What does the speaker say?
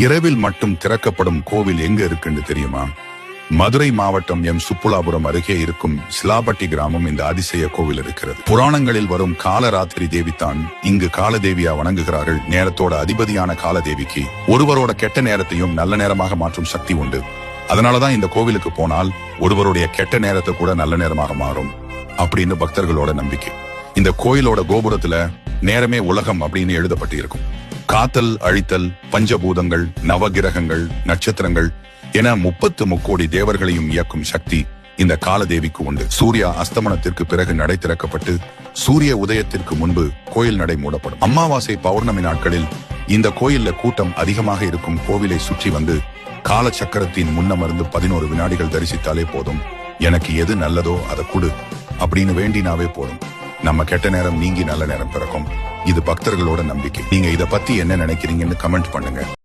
இரவில் மட்டும் திறக்கப்படும் கோவில் எங்க இருக்குன்னு தெரியுமா? மதுரை மாவட்டம் சுப்புலாபுரம் அருகே இருக்கும் சிலாபட்டி கிராமம் இந்த அதிசய கோவில் இருக்கிறது. புராணங்களில் வரும் காலராத்திரி தேவிதான் இங்கு காலதேவியா வணங்குகிறார்கள். நேரத்தோட அதிபதியான காலதேவிக்கு ஒருவரோட கெட்ட நேரத்தையும் நல்ல நேரமாக மாற்றும் சக்தி உண்டு. அதனாலதான் இந்த கோவிலுக்கு போனால் ஒருவருடைய கெட்ட நேரத்தை கூட நல்ல நேரமாக மாறும் அப்படின்னு பக்தர்களோட நம்பிக்கை. இந்த கோயிலோட கோபுரத்துல நேரமே உலகம் அப்படின்னு எழுதப்பட்டு இருக்கும். காத்தல், அழித்தல், பஞ்சபூதங்கள், நவகிரகங்கள், நட்சத்திரங்கள் என 33 தேவர்களையும் இயக்கும் சக்தி இந்த காலதேவிக்கு உண்டு. சூர்யா அஸ்தமனத்திற்கு பிறகு நடை திறக்கப்பட்டு சூரிய உதயத்திற்கு முன்பு கோயில் நடை மூடப்படும். அமாவாசை, பௌர்ணமி நாட்களில் இந்த கோயில்ல கூட்டம் அதிகமாக இருக்கும். கோவிலை சுற்றி வந்து கால சக்கரத்தின் முன்னமர்ந்து 11 வினாடிகள் தரிசித்தாலே போதும். எனக்கு எது நல்லதோ அதை கொடு அப்படின்னு வேண்டினாவே போதும். நம்ம கெட்ட நேரம் நீங்கி நல்ல நேரம் பிறக்கும். இது பக்தர்களோட நம்பிக்கை. நீங்க இத பத்தி என்ன நினைக்கிறீங்கன்னு கமெண்ட் பண்ணுங்க.